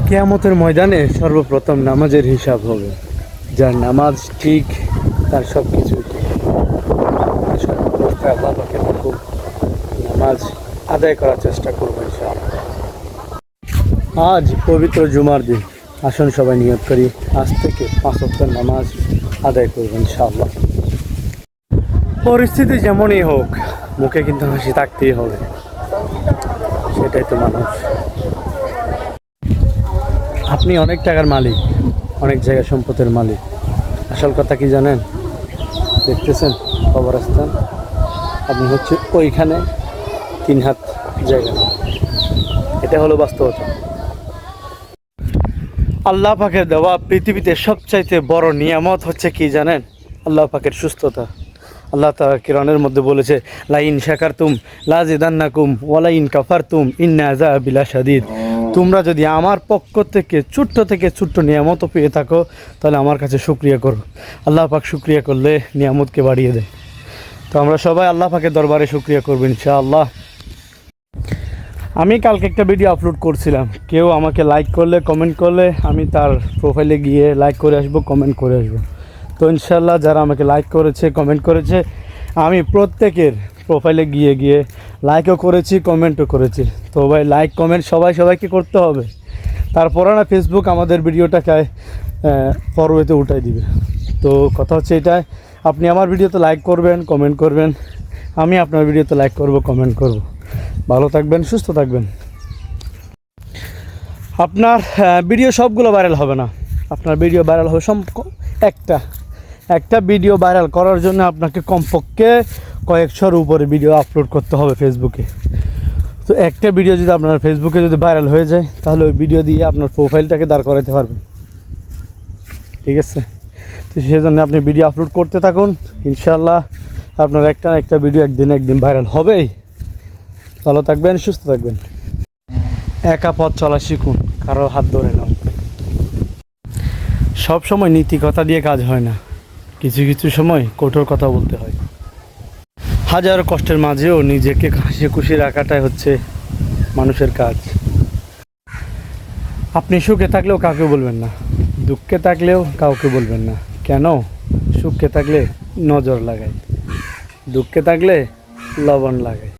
কিয়ামতের ময়দানে সর্বপ্রথম নামাজের হিসাব হবে। যার নামাজ ঠিক তার সব কিছু ঠিক। সর্বাবস্থায় আল্লাহ পাকের হুকুম, নামাজ আদায় করার চেষ্টা করবো ইনশাআল্লাহ। আজ পবিত্র জুমার দিন, আসুন সবাই নিয়ত করি আজ থেকে 5 ওয়াক্ত নামাজ আদায় করবো ইনশাআল্লাহ। পরিস্থিতি যেমনই হোক, মুখে কিন্তু হাসি থাকতেই হবে, সেটাই তো মানুষ। আপনি অনেক টাকার মালিক, অনেক জায়গায় সম্পদের মালিক, আসল কথা কি জানেন? দেখতেছেন কবরস্থান, আপনি হচ্ছে ওইখানে 3 হাত জায়গা। এটা হলো বাস্তবতা। আল্লাহ পাকের দেওয়া পৃথিবীতে সবচাইতে বড় নিয়ামত হচ্ছে কি জানেন? আল্লাহ পাকের সুস্থতা। আল্লাহ তাআলা কোরআনের মধ্যে বলেছে, লাইন শাকারতুম লাযিদান্নাকুম ওয়ালাইন কাফারতুম ইন্না আযাবি লাশাদীদ। তোমরা যদি আমার পক্ষ থেকে ছোট্ট নিয়ামত পেয়ে থাকো, তাহলে আমার কাছে শুকরিয়া করো। আল্লাহ পাক শুকরিয়া করলে নিয়ামতকে বাড়িয়ে দেয়। তো আমরা সবাই আল্লাহ পাকের দরবারে শুকরিয়া করব ইনশাআল্লাহ। আমি কালকে একটা ভিডিও আপলোড করছিলাম, কেউ আমাকে লাইক করলে, কমেন্ট করলে আমি তার প্রোফাইলে গিয়ে লাইক করে আসবো, কমেন্ট করে আসবো। তো ইনশাআল্লাহ যারা আমাকে লাইক করেছে, কমেন্ট করেছে, আমি প্রত্যেকের প্রোফাইলে গিয়ে লাইকও করেছি, কমেন্টও করেছি। তো ভাই লাইক কমেন্ট সবাইকে করতে হবে, তারপরে না ফেসবুক আমাদের ভিডিওটাকে ফরওয়েতে উঠাই দিবে। তো কথা হচ্ছে এটাই, আপনি আমার ভিডিওতে লাইক করবেন, কমেন্ট করবেন, আমি আপনার ভিডিওতে লাইক করব, কমেন্ট করব। ভালো থাকবেন, সুস্থ থাকবেন। আপনার ভিডিও সবগুলো ভাইরাল হবে না, আপনার ভিডিও ভাইরাল হবে একটা ভিডিও ভাইরাল করার জন্য আপনাকে কমপক্ষে কয়েকশোর উপরে ভিডিও আপলোড করতে হবে ফেসবুকে। তো একটা ভিডিও যদি আপনার ফেসবুকে যদি ভাইরাল হয়ে যায়, তাহলে ওই ভিডিও দিয়ে আপনার প্রোফাইলটাকে দাঁড় করাতে পারবেন। ঠিক আছে? তো সেই জন্য আপনি ভিডিও আপলোড করতে থাকুন, ইনশাআল্লাহ আপনার একটা ভিডিও একদিন ভাইরাল হবেই। ভালো থাকবেন, সুস্থ থাকবেন। একা পথ চলা শিখুন, কারো হাত ধরে নাও। সব সময় নীতি কথা দিয়ে কাজ হয় না, কিছু সময় কঠোর কথা বলতে হয়। হাজারো কষ্টের মাঝেও নিজেকে হাসি খুশি রাখাটাই হচ্ছে মানুষের কাজ। আপনি সুখে থাকলেও কাউকে বলবেন না, দুঃখে থাকলেও কাউকে বলবেন না। কেন? সুখে থাকলে নজর লাগায়, দুঃখে থাকলে লবণ লাগায়।